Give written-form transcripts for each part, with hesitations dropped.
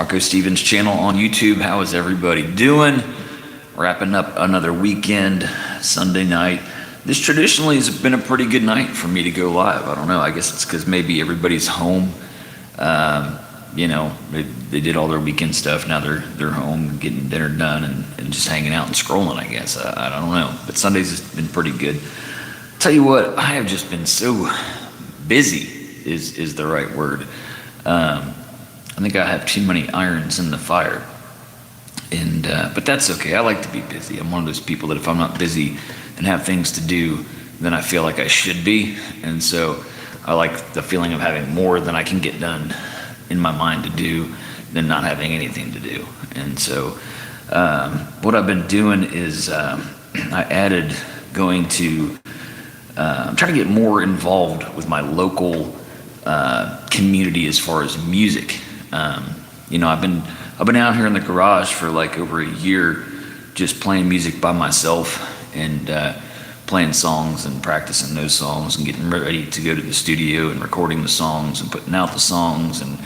BroncoStevens channel on YouTube. How is everybody doing? Wrapping up another weekend, Sunday night. This traditionally has been a pretty good night for me to go live. I don't know, I guess it's because maybe everybody's home. They did all their weekend stuff. Now they're home getting dinner done and just hanging out and scrolling, I guess. I don't know. But Sundays has been pretty good. Tell you what, I have just been so busy is the right word. I think I have too many irons in the fire. But that's okay. I like to be busy. I'm one of those people that if I'm not busy and have things to do, then I feel like I should be. And so I like the feeling of having more than I can get done in my mind to do than not having anything to do. And so what I've been doing is I added going to I'm trying to get more involved with my local community as far as music. I've been out here in the garage for like over a year, just playing music by myself and playing songs and practicing those songs and getting ready to go to the studio and recording the songs and putting out the songs and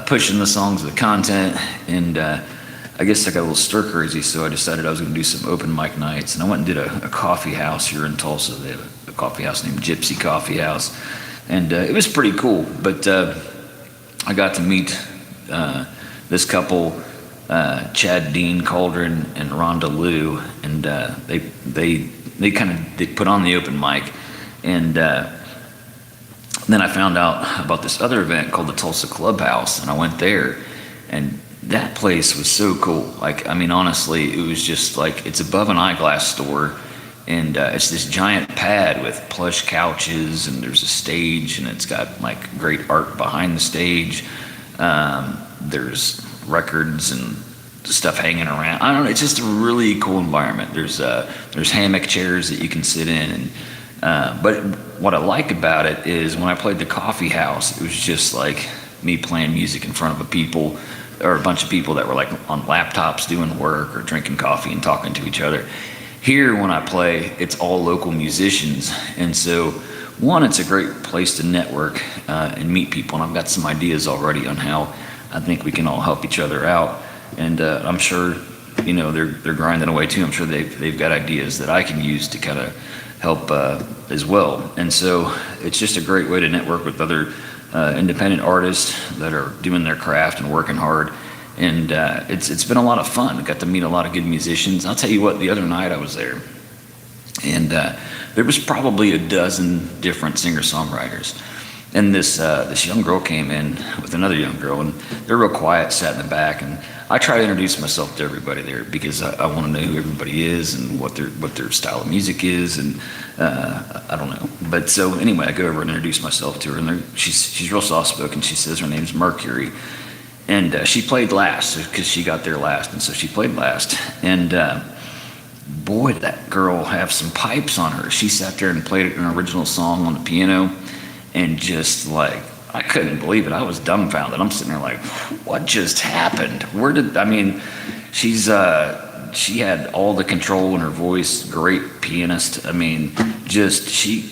pushing the songs, the content. And I guess I got a little stir crazy, so I decided I was going to do some open mic nights. And I went and did a coffee house here in Tulsa. They have a coffee house named Gypsy Coffee House. And it was pretty cool, but I got to meet this couple, Chad Dean Cauldron and Rhonda Lou, and they put on the open mic, and then I found out about this other event called the Tulsa Clubhouse, and I went there, and that place was so cool. Like, I mean, honestly, it was just like, it's above an eyeglass store, and it's this giant pad with plush couches, and there's a stage, and it's got like great art behind the stage. There's records and stuff hanging around. I don't know. It's just a really cool environment. There's hammock chairs that you can sit in, and but what I like about it is when I played the coffee house, it was just like me playing music in front of a bunch of people that were like on laptops doing work or drinking coffee and talking to each other. Here, when I play, it's all local musicians, and so one, it's a great place to network and meet people, and I've got some ideas already on how I think we can all help each other out, and I'm sure they're grinding away too. I'm sure they've got ideas that I can use to kind of help as well, and so it's just a great way to network with other independent artists that are doing their craft and working hard. And it's been a lot of fun. I got to meet a lot of good musicians. I'll tell you what, the other night I was there, and there was probably a dozen different singer-songwriters. And this young girl came in with another young girl, and they're real quiet, sat in the back. And I try to introduce myself to everybody there because I want to know who everybody is and what their style of music is, and I don't know. But so anyway, I go over and introduce myself to her, and she's real soft-spoken. She says her name's Mercury. And she played last because she got there last, and so she played last. And boy, did that girl have some pipes on her. She sat there and played an original song on the piano, and just like, I couldn't believe it. I was dumbfounded. I'm sitting there like, what just happened? She had all the control in her voice. Great pianist. I mean, just she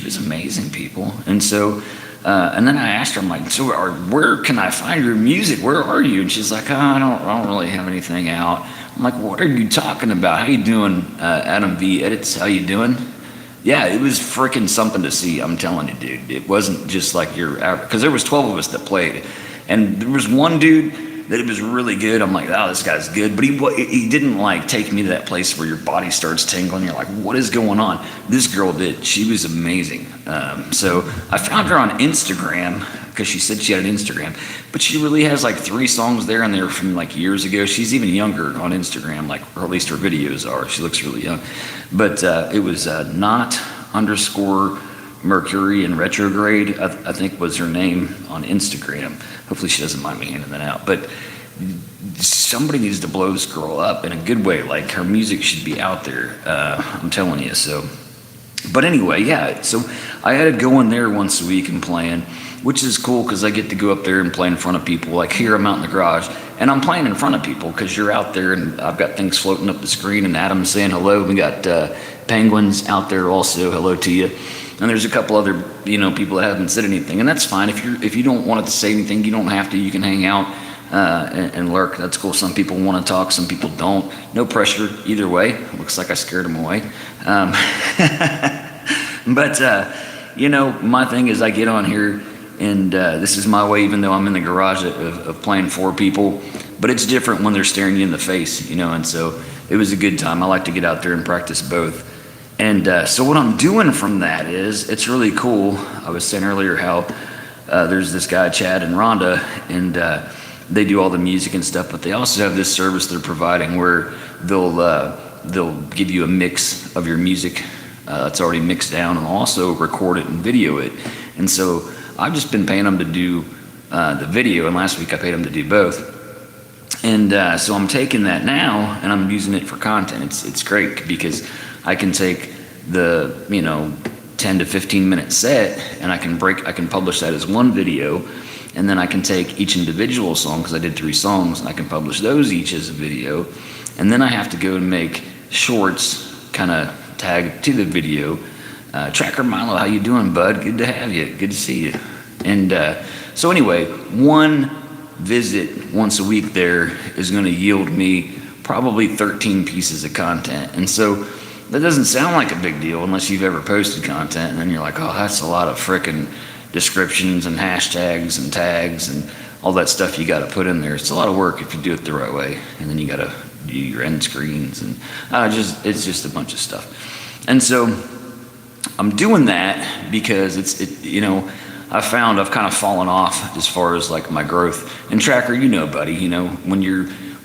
was amazing, people. And so. And then I asked her, I'm like, so where can I find your music? Where are you? And she's like, I don't really have anything out. I'm like, what are you talking about? How you doing, Adam V. Edits? How you doing? Yeah, it was freaking something to see. I'm telling you, dude. It wasn't just like your average, because there was 12 of us that played, and there was one dude that it was really good. I'm like, oh, this guy's good. But he didn't like take me to that place where your body starts tingling. You're like, what is going on? This girl did. She was amazing. So I found her on Instagram because she said she had an Instagram. But she really has like 3 songs there, and they were from like years ago. She's even younger on Instagram, or at least her videos are. She looks really young. But it was not_Mercury in retrograde, I think was her name on Instagram. Hopefully she doesn't mind me handing that out. But somebody needs to blow this girl up in a good way. Like, her music should be out there. I'm telling you. So, but anyway, yeah. So I had to go in there once a week and playing, which is cool because I get to go up there and play in front of people. Like here, I'm out in the garage and I'm playing in front of people because you're out there, and I've got things floating up the screen, and Adam's saying hello. We got penguins out there also. Hello to you. And there's a couple other, people that haven't said anything, and that's fine. If you don't want to say anything, you don't have to. You can hang out. and lurk. That's cool. Some people want to talk, some people don't. No pressure either way. Looks like I scared them away. But my thing is I get on here, and this is my way, even though I'm in the garage of playing for people. But it's different when they're staring you in the face, and so it was a good time. I like to get out there and practice both. And so what I'm doing from that is, it's really cool. I was saying earlier how there's this guy, Chad and Rhonda, and they do all the music and stuff, but they also have this service they're providing where they'll give you a mix of your music that's already mixed down, and also record it and video it. And so I've just been paying them to do the video, and last week I paid them to do both. And so I'm taking that now and I'm using it for content. It's great because I can take the 10 to 15 minute set, and I can publish that as one video, and then I can take each individual song, because I did 3 songs, and I can publish those each as a video. And then I have to go and make shorts, kind of tag to the video. Tracker Milo, how you doing, bud? Good to have you. Good to see you. And so anyway, one visit once a week there is going to yield me probably 13 pieces of content. And so that doesn't sound like a big deal unless you've ever posted content, and then you're like, oh, that's a lot of frickin' descriptions and hashtags and tags and all that stuff you got to put in there. It's a lot of work if you do it the right way, and then you got to do your end screens, and it's just a bunch of stuff. And so I'm doing that because I found I've kind of fallen off as far as like my growth. And Tracker, buddy,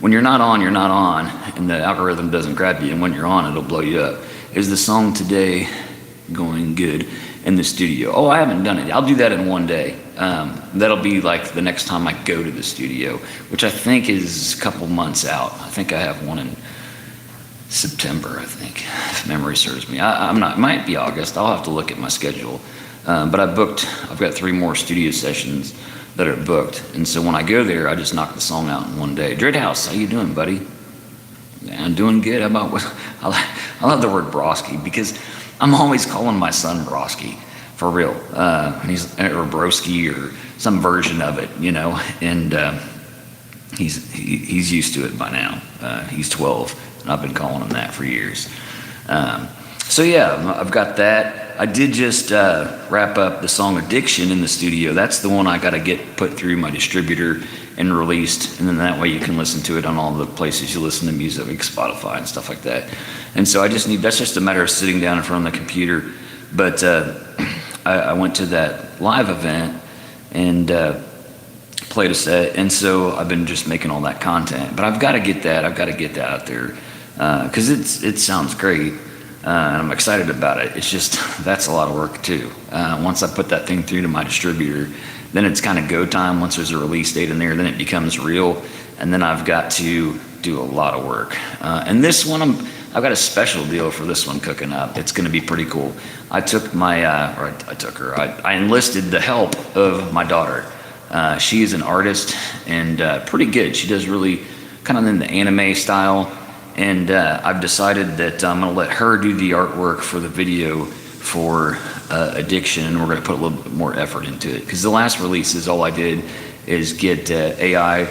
when you're not on, you're not on, and the algorithm doesn't grab you, and when you're on, it'll blow you up. Is the song today going good in the studio? Oh, I haven't done it. I'll do that in one day. That'll be like the next time I go to the studio, which I think is a couple months out. I think I have one in September, I think, if memory serves me. I'm not, it might be August. I'll have to look at my schedule. But I've got 3 more studio sessions that are booked. And so when I go there, I just knock the song out in one day. Dreadhouse, how you doing, buddy? Yeah, I'm doing good. How about, I love the word broski, because I'm always calling my son Broski, for real. Or Broski, or some version of it, and he's used to it by now. He's 12, and I've been calling him that for years. So yeah, I've got that. I did just wrap up the song Addiction in the studio. That's the one I got to get put through my distributor and released, and then that way you can listen to it on all the places you listen to music, like Spotify and stuff like that. And so that's just a matter of sitting down in front of the computer. But I went to that live event and played a set, and so I've been just making all that content. But I've got to get that out there because it sounds great. And I'm excited about it. It's just, that's a lot of work too. Once I put that thing through to my distributor, then it's kind of go time. Once there's a release date in there, then it becomes real. And then I've got to do a lot of work. And this one, I've got a special deal for this one cooking up. It's going to be pretty cool. I enlisted the help of my daughter. She is an artist and pretty good. She does really kind of in the anime style. And I've decided that I'm going to let her do the artwork for the video for Addiction, and we're going to put a little bit more effort into it. Because the last releases, all I did is get AI.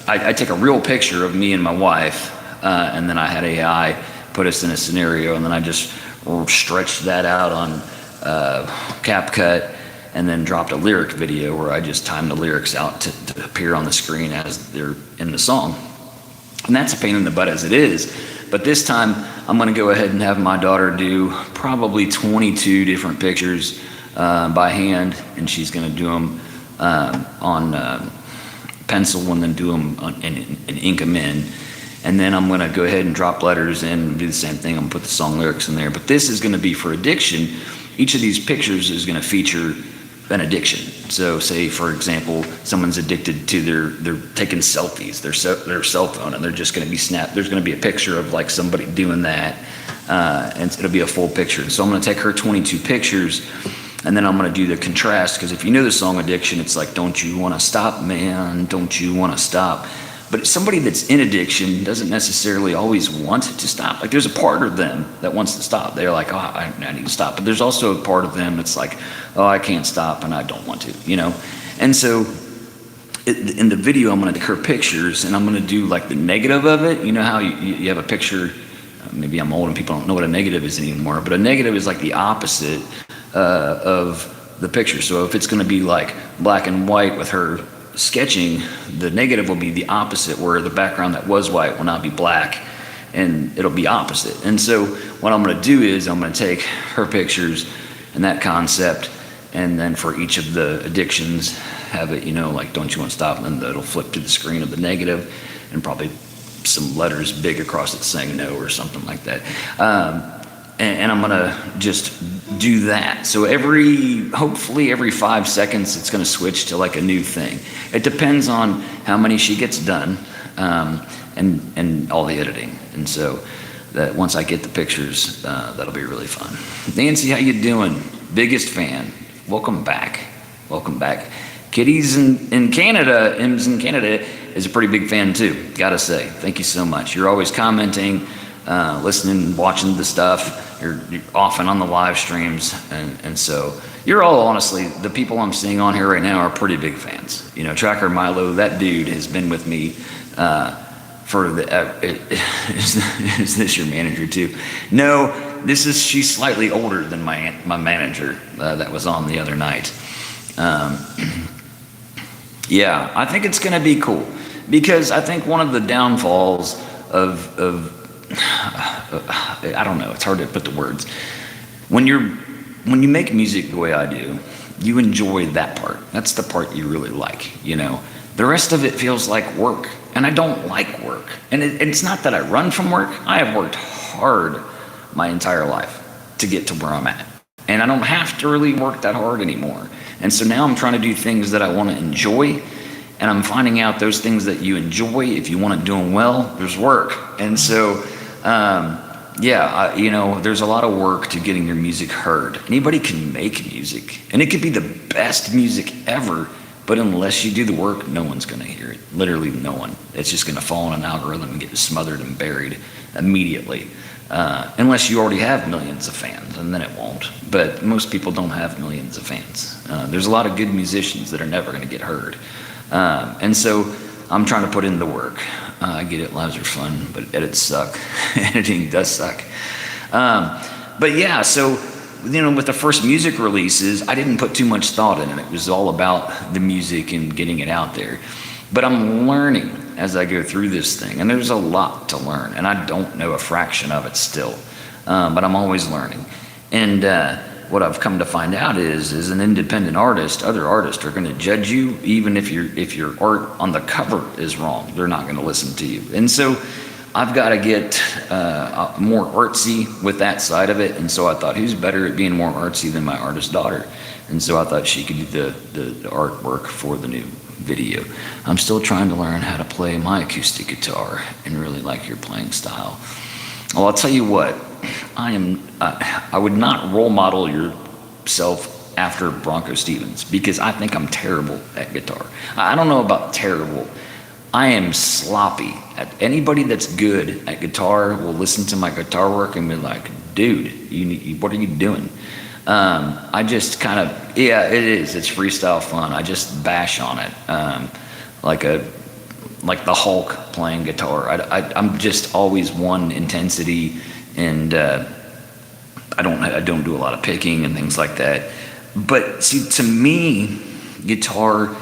I take a real picture of me and my wife, and then I had AI put us in a scenario, and then I just stretched that out on CapCut, and then dropped a lyric video where I just timed the lyrics out to appear on the screen as they're in the song. And that's a pain in the butt as it is. But this time, I'm going to go ahead and have my daughter do probably 22 different pictures by hand, and she's going to do them on pencil and then do them and ink them in. And then I'm going to go ahead and drop letters in and do the same thing. I'm going to put the song lyrics in there. But this is going to be for Addiction. Each of these pictures is going to feature an addiction. So say, for example, someone's addicted to they're taking selfies, their cell phone, and they're just going to be snapped. There's going to be a picture of like somebody doing that, and it'll be a full picture. So I'm going to take her 22 pictures, and then I'm going to do the contrast, because if you know the song Addiction, it's like, don't you want to stop, man, don't you want to stop. But somebody that's in addiction doesn't necessarily always want to stop. Like, there's a part of them that wants to stop. They're like, oh, I need to stop. But there's also a part of them that's like, oh, I can't stop and I don't want to, And so in the video, I'm going to take her pictures, and I'm going to do like the negative of it. You know how you have a picture, maybe I'm old and people don't know what a negative is anymore, but a negative is like the opposite of the picture. So if it's going to be like black and white with her sketching, the negative will be the opposite, where the background that was white will now be black, and it'll be opposite. And so what I'm going to do is I'm going to take her pictures and that concept, and then for each of the addictions have it, like don't you want to stop, and then it'll flip to the screen of the negative, and probably some letters big across it saying no or something like that. And I'm gonna just do that. So hopefully every 5 seconds, it's gonna switch to like a new thing. It depends on how many she gets done, and all the editing. And so that once I get the pictures, that'll be really fun. Nancy, how you doing? Biggest fan. Welcome back. Welcome back. Kitty's in Canada, M's in Canada, is a pretty big fan too, gotta say. Thank you so much. You're always commenting, listening, watching the stuff. You're often on the live streams, and so you're all, honestly, the people I'm seeing on here right now are pretty big fans. Tracker Milo, that dude has been with me for the. Is this your manager too? No, she's slightly older than my manager that was on the other night. Yeah, I think it's going to be cool, because I think one of the downfalls of I don't know, it's hard to put the words. When you make music the way I do, you enjoy that part. That's the part you really like, The rest of it feels like work, and I don't like work. And it's not that I run from work. I have worked hard my entire life to get to where I'm at. And I don't have to really work that hard anymore. And so now I'm trying to do things that I want to enjoy, and I'm finding out those things that you enjoy, if you want to do them well, there's work. And so, there's a lot of work to getting your music heard. Anybody can make music, and it could be the best music ever, but unless you do the work, no one's going to hear it. Literally no one. It's just going to fall in an algorithm and get smothered and buried immediately. Unless you already have millions of fans, and then it won't. But most people don't have millions of fans. There's a lot of good musicians that are never going to get heard. And so I'm trying to put in the work. I get it, lives are fun, but edits suck. Editing does suck. But yeah, so, with the first music releases, I didn't put too much thought in it. It was all about the music and getting it out there. But I'm learning as I go through this thing, and there's a lot to learn, and I don't know a fraction of it still, but I'm always learning. And what I've come to find out is, as an independent artist, other artists are going to judge you, even if your art on the cover is wrong. They're not going to listen to you. And so I've got to get more artsy with that side of it. And so I thought, who's better at being more artsy than my artist daughter? And so I thought she could do the artwork for the new video. I'm still trying to learn how to play my acoustic guitar and really like your playing style. Well, I'll tell you what, I would not role model yourself after BroncoStevens, because I think I'm terrible at guitar. I don't know about terrible. I am sloppy. Anybody that's good at guitar will listen to my guitar work and be like, dude, what are you doing? I just kind of, it is. It's freestyle fun. I just bash on it, like the Hulk playing guitar. I'm just always one intensity, and I don't do a lot of picking and things like that. But see, to me, guitar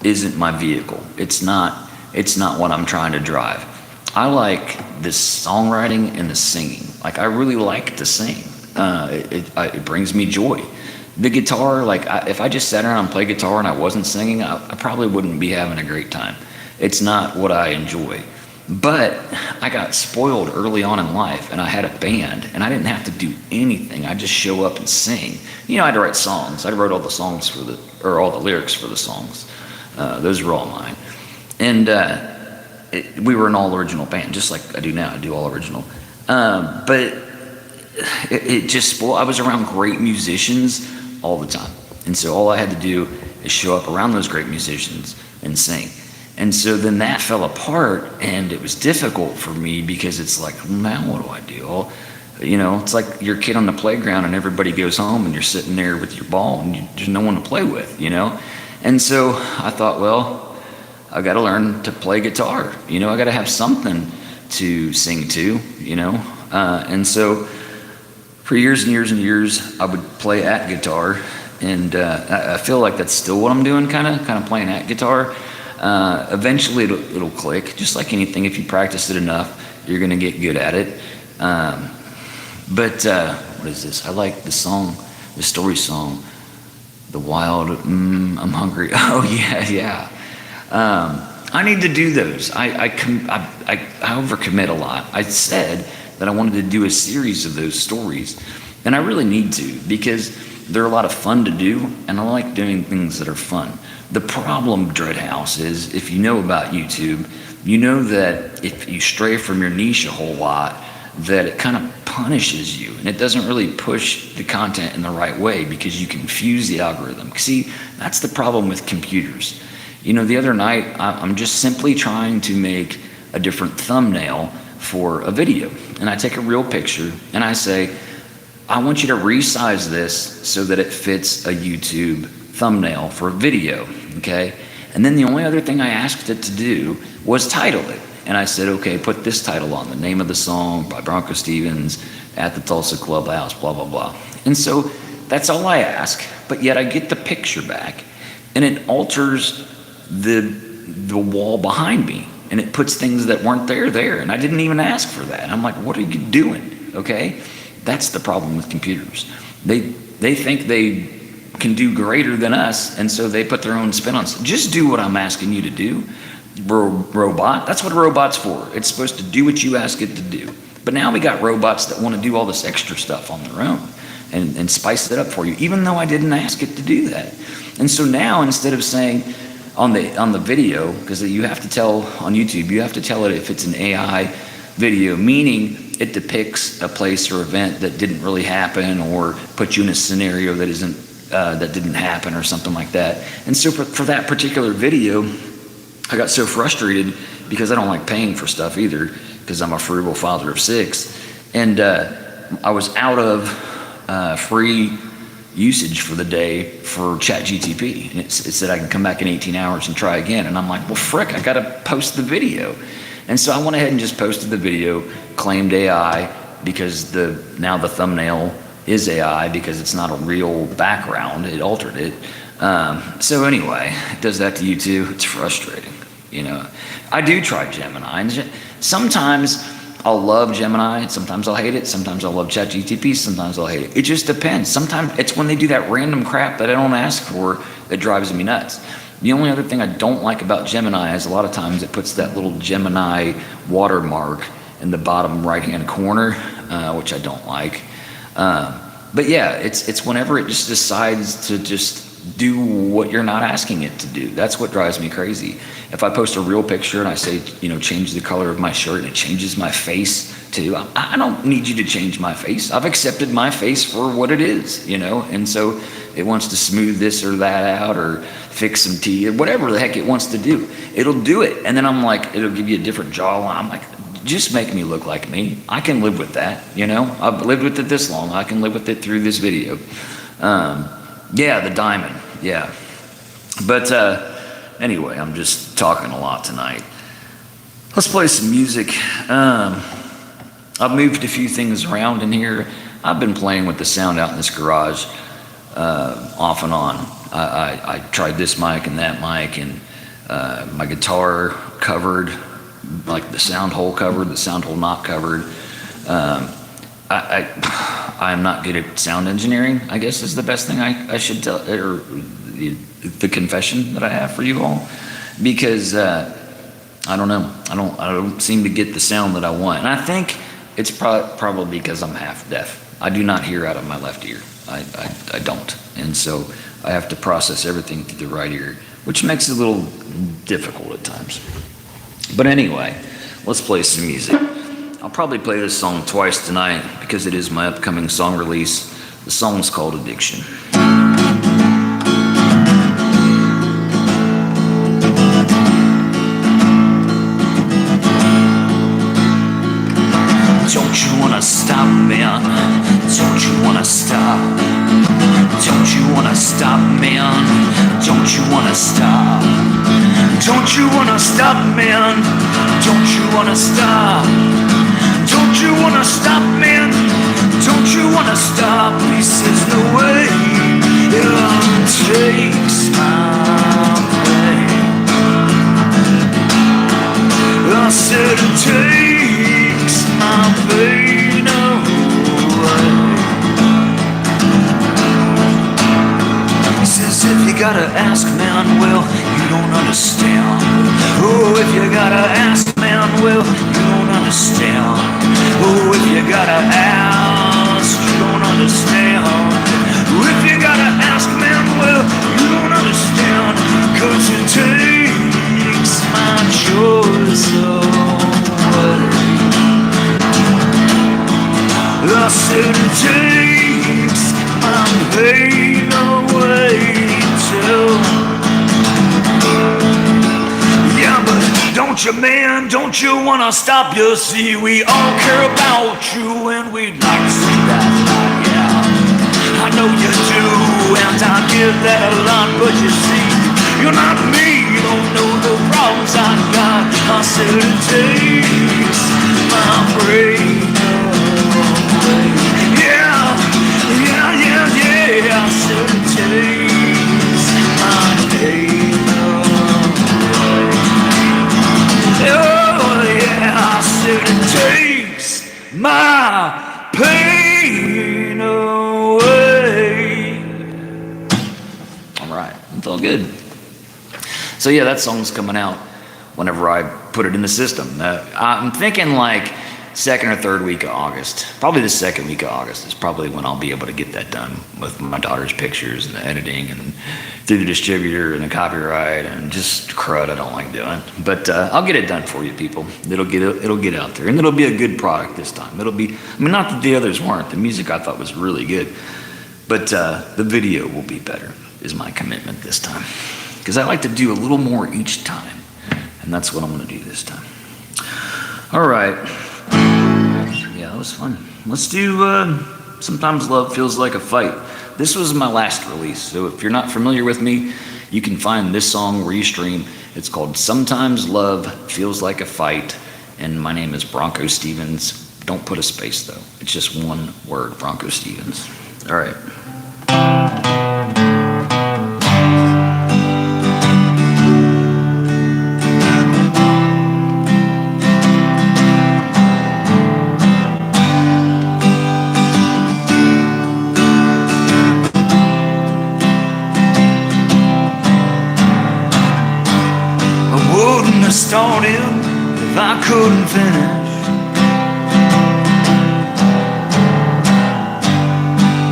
isn't my vehicle. It's not what I'm trying to drive. I like the songwriting and the singing. Like, I really like to sing. It brings me joy. The guitar, if I just sat around and played guitar and I wasn't singing, I probably wouldn't be having a great time. It's not what I enjoy. But I got spoiled early on in life, and I had a band, and I didn't have to do anything. I just show up and sing. I had to write songs. I wrote all the songs all the lyrics for the songs. Those were all mine. And we were an all original band, just like I do now. I do all original. But it just spoiled. I was around great musicians all the time. And so all I had to do is show up around those great musicians and sing. And so then that fell apart, and it was difficult for me, because it's like, now what do I do? Well, it's like your kid on the playground and everybody goes home and you're sitting there with your ball and there's no one to play with, And so I thought, well, I got to learn to play guitar. You know, I got to have something to sing to, you know. And so for years and years and years, I would play at guitar. And I feel like that's still what I'm doing, kind of playing at guitar. Eventually it'll click, just like anything. If you practice it enough, you're going to get good at it. But what is this? I like the song, the story song, The Wild, I'm Hungry. Oh, yeah. I need to do those. I overcommit a lot. I said that I wanted to do a series of those stories, and I really need to, because they're a lot of fun to do, and I like doing things that are fun. The problem, Dreadhouse, is if you know about YouTube, you know that if you stray from your niche a whole lot, that it kind of punishes you, and it doesn't really push the content in the right way because you confuse the algorithm. See, that's the problem with computers. You know, the other night, I'm just simply trying to make a different thumbnail for a video, and I take a real picture, and I say, I want you to resize this so that it fits a YouTube thumbnail for a video, okay? And then the only other thing I asked it to do was title it. And I said, okay, put this title on, the name of the song by BroncoStevens at the Tulsa Clubhouse, blah, blah, blah. And so that's all I ask, but yet I get the picture back, and it alters the wall behind me, and it puts things that weren't there, and I didn't even ask for that. I'm like, what are you doing, okay? That's the problem with computers. They think they can do greater than us, and so they put their own spin on it. Just do what I'm asking you to do, robot. That's what a robot's for. It's supposed to do what you ask it to do. But now we got robots that want to do all this extra stuff on their own and spice it up for you, even though I didn't ask it to do that. And so now, instead of saying on the video, because you have to tell on YouTube, you have to tell it if it's an AI video, meaning it depicts a place or event that didn't really happen, or puts you in a scenario that didn't happen, or something like that. And so for that particular video, I got so frustrated because I don't like paying for stuff either, because I'm a frugal father of 6, and I was out of free usage for the day for ChatGTP, and it said I can come back in 18 hours and try again. And I'm like, well, frick, I gotta post the video. And so I went ahead and just posted the video, claimed AI, because now the thumbnail is AI because it's not a real background. It altered it. So anyway, it does that to you too. It's frustrating, you know. I do try Gemini, and sometimes I'll love Gemini, sometimes I'll hate it, sometimes I'll love ChatGTP, sometimes I'll hate it. It just depends. Sometimes it's when they do that random crap that I don't ask for that drives me nuts. The only other thing I don't like about Gemini is a lot of times it puts that little Gemini watermark in the bottom right-hand corner, which I don't like. But yeah, it's whenever it just decides to just do what you're not asking it to do. That's what drives me crazy. If I post a real picture and I say, you know, change the color of my shirt, and it changes my face too, I don't need you to change my face. I've accepted my face for what it is, you know, and so it wants to smooth this or that out, or fix some teeth, or whatever the heck it wants to do. It'll do it. And then I'm like, it'll give you a different jawline. I'm like, just make me look like me. I can live with that, you know. I've lived with it this long. I can live with it through this video. Yeah, the diamond, yeah. But anyway, I'm just talking a lot tonight. Let's play some music. I've moved a few things around in here. I've been playing with the sound out in this garage off and on. I tried this mic and that mic, and my guitar covered, like the sound hole covered, the sound hole not covered. I'm not good at sound engineering, I guess is the best thing I should tell, or the confession that I have for you all, because I don't know, I don't seem to get the sound that I want, and I think it's probably because I'm half deaf. I do not hear out of my left ear. I don't, and so I have to process everything through the right ear, which makes it a little difficult at times. But anyway, let's play some music. I'll probably play this song twice tonight because it is my upcoming song release. The song's called Addiction. Don't you wanna stop, man? Don't you wanna stop? Don't you wanna stop, man? Don't you wanna stop? Don't you wanna stop, man? Don't you wanna stop? Don't you wanna stop, man? Don't you wanna stop? He says, no way, it takes my pain. I said it takes my pain away. He says, if you gotta ask, man, well, you don't understand. Oh, if you gotta ask, man, well, you don't understand. Oh, if you gotta ask, you don't understand. If you gotta ask, man, well, you don't understand. 'Cause it takes my choice away. I said it takes my pain away too. Yeah, but don't you, man, don't you wanna stop? You see, we all care about you and we'd like to see that light, yeah. I know you do, and I get that a lot, but you see, you're not me, you don't know the problems I got. I said it takes my brain away. Yeah, yeah, yeah, yeah. I said it takes my pain away. Oh yeah, I said it takes my pain away. All right, it's all good. So yeah, that song's coming out whenever I put it in the system. I'm thinking like second or third week of August. Probably the second week of August is probably when I'll be able to get that done with my daughter's pictures and the editing and through the distributor and the copyright and just crud I don't like doing. But I'll get it done for you people. It'll get out there and it'll be a good product this time. It'll be, I mean, not that the others weren't. The music I thought was really good, but the video will be better is my commitment this time. Because I like to do a little more each time. And that's what I'm going to do this time. All right. Yeah, that was fun. Let's do Sometimes Love Feels Like a Fight. This was my last release. So if you're not familiar with me, you can find this song where you stream. It's called Sometimes Love Feels Like a Fight. And my name is BroncoStevens. Don't put a space, though. It's just one word, BroncoStevens. All right. Started if I couldn't finish,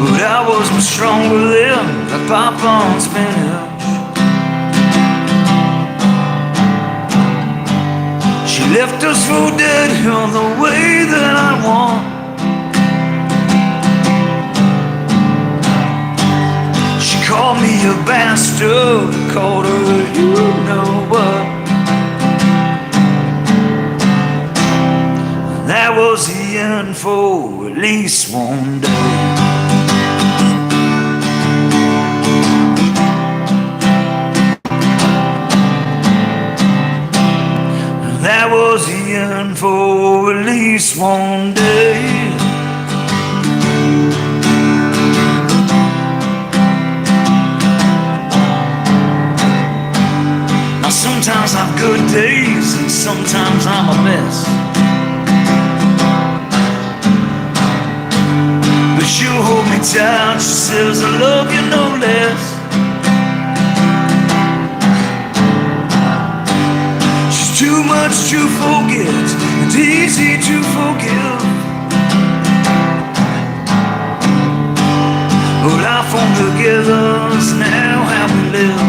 but I was much stronger than the pop on spinach. She left us for dead on the way that I want. She called me a bastard, called her a you know what. That was the end for at least one day. That was the end for at least one day. Now sometimes I have good days and sometimes I'm a mess. She'll hold me tight, she says I love you no less. She's too much to forget and easy to forgive. But our form together is now how we live.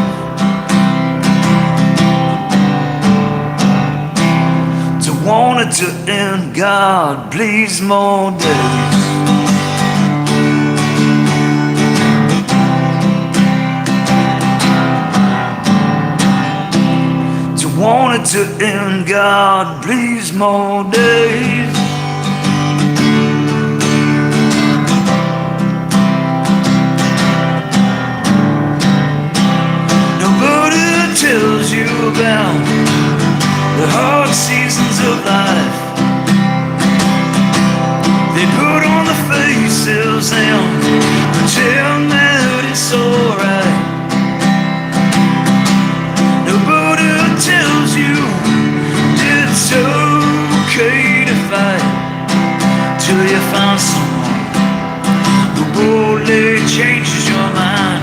To want it to end, God, please more days. Want it to end, God, please more days. Nobody tells you about the hard seasons of life. They put on the faces and pretend that it's alright. Nobody tells you it's okay to fight till you find someone who boldly changes your mind.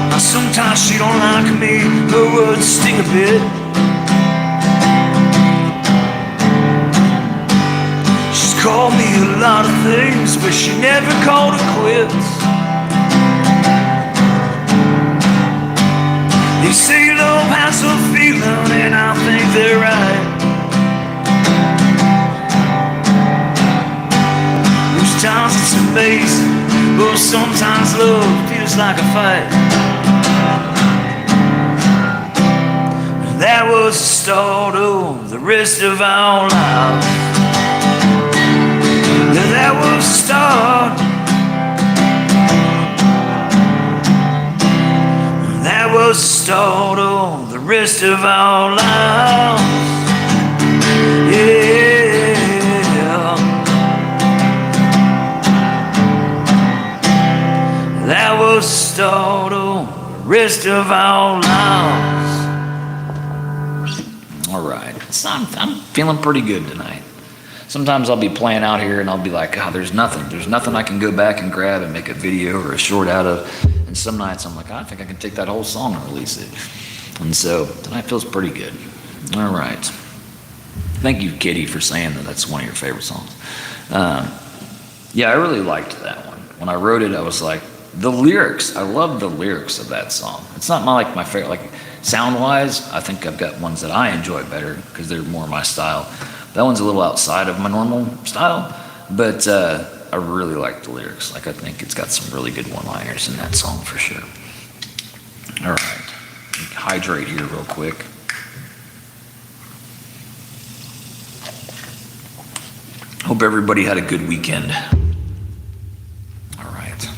Now sometimes she don't like me, her words sting a bit. She's called me a lot of things, but she never called it quits. They say love has a feeling, and I think they're right. Most times it's amazing, but sometimes love feels like a fight. And that was the start of the rest of our lives. Yeah, that was the start. That was the start of the rest of our lives. Yeah. That was the start of the rest of our lives. All right. I'm feeling pretty good tonight. Sometimes I'll be playing out here and I'll be like, oh, there's nothing I can go back and grab and make a video or a short out of. And some nights I'm like, I think I can take that whole song and release it. And so tonight feels pretty good. All right. Thank you, Kitty, for saying that that's one of your favorite songs. Yeah, I really liked that one. When I wrote it, I was like, the lyrics, I love the lyrics of that song. It's not my favorite, like sound-wise, I think I've got ones that I enjoy better because they're more my style. That one's a little outside of my normal style, but I really like the lyrics. Like, I think it's got some really good one-liners in that song for sure. All right, hydrate here real quick. Hope everybody had a good weekend. All right.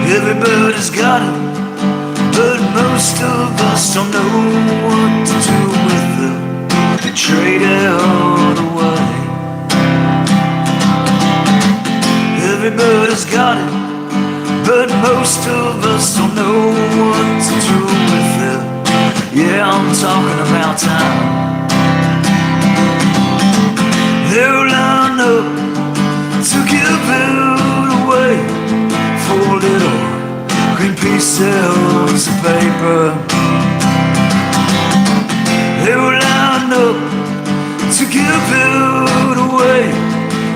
Everybody's got it, but most of us don't know what to do with them. They trade it all away. Everybody's got it, but most of us don't know what to do with them. Yeah, I'm talking about time. They'll line up to give it away for little green pieces of paper. They will line up to give it away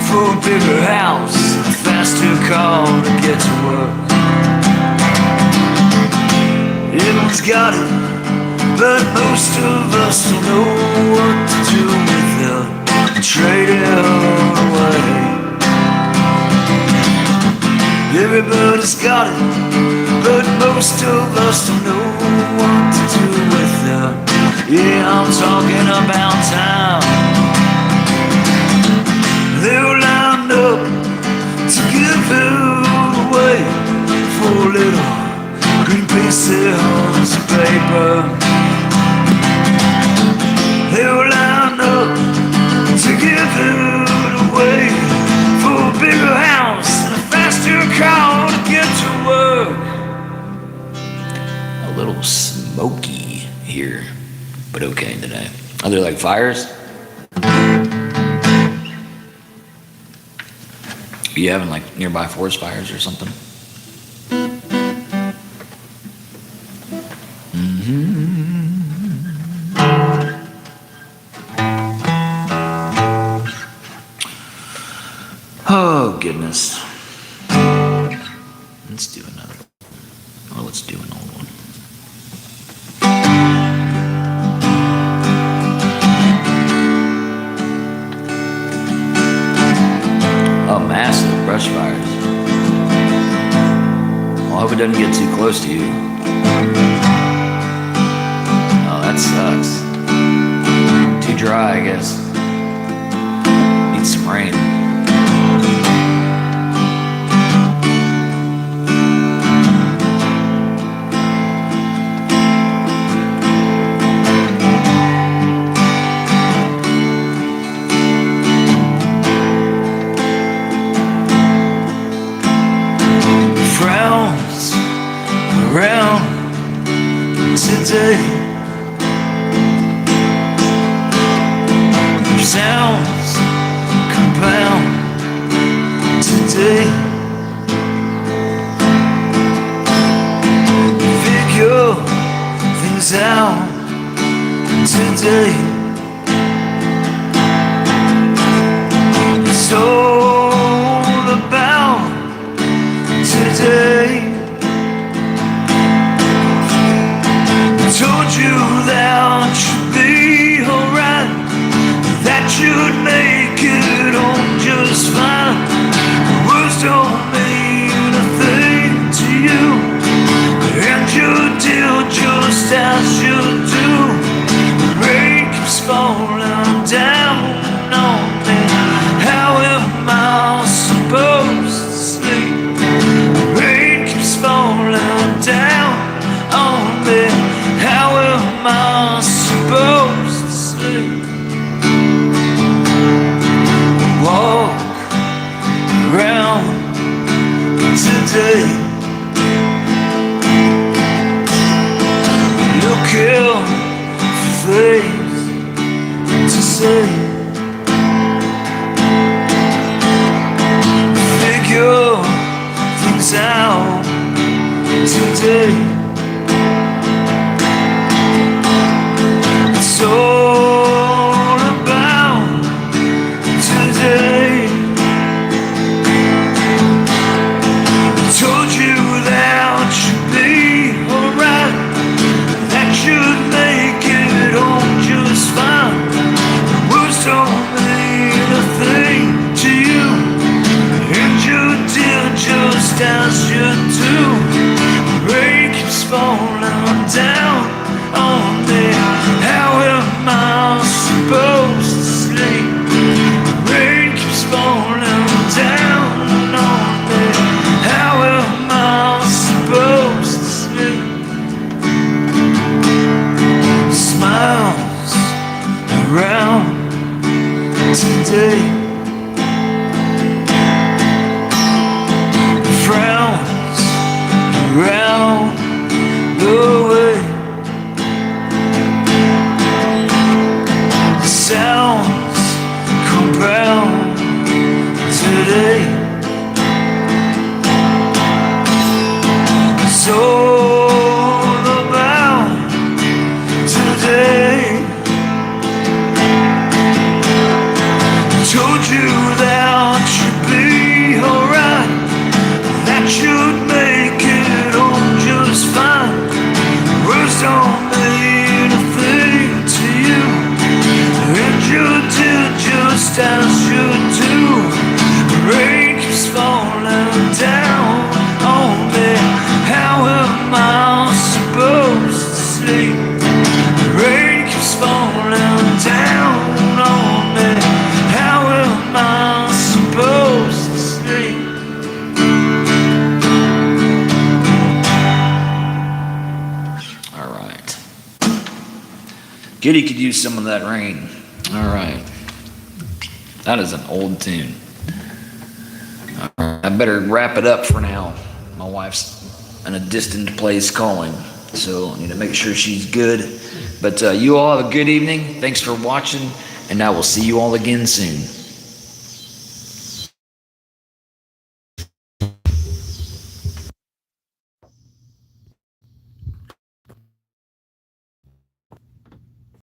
for a bigger house, a faster car to get to work. Everyone's got it, but most of us don't know what to do with it. Trade it all away. Everybody's got it, but most of us don't know what to do with it. Yeah, I'm talking about time. They'll line up to give it away for little green pieces of paper. They'll line up to give it away for a bigger house and a faster car to get to work. A little smoky here, but okay today. Are there like fires? Are you having like nearby forest fires or something? Oh, goodness. Let's do another one. Or let's do an old one. A massive brush hope it doesn't get too close to you. Oh, that sucks. Too dry, I guess. Need some rain. Frowns around today. Sounds compound today. Figure things out today. It's all about today. I told you that you'd be alright, that you'd make it home just fine. Words don't mean a thing to you, and you deal just as you do. The rain keeps falling down on me. How am I supposed to sleep? The rain keeps falling down on me. How am I supposed to sleep? Walk around today. Looking for things to say. Figure things out today. It's all about today. I told you that you'd be alright, that you'd make it home just fine. Words don't mean a thing to you, and you did just as you do. Rain keeps falling down on me. How am I supposed to sleep? Rain keeps falling down on me. How am I supposed to sleep? Smiles around today. Frowns around the way. Sounds compound today. It's all about today. I told you that you'd be alright, that you'd make it home just fine. Words don't mean a thing to you, and you did just as you do. The rain keeps falling down on me. How am I supposed to sleep? The rain keeps falling down on me. How am I supposed to sleep? All right. Giddy could use some of that rain. All right. That is an old tune. I better wrap it up for now. My wife's in a distant place calling, so I need to make sure she's good. But you all have a good evening. Thanks for watching, and I will see you all again soon.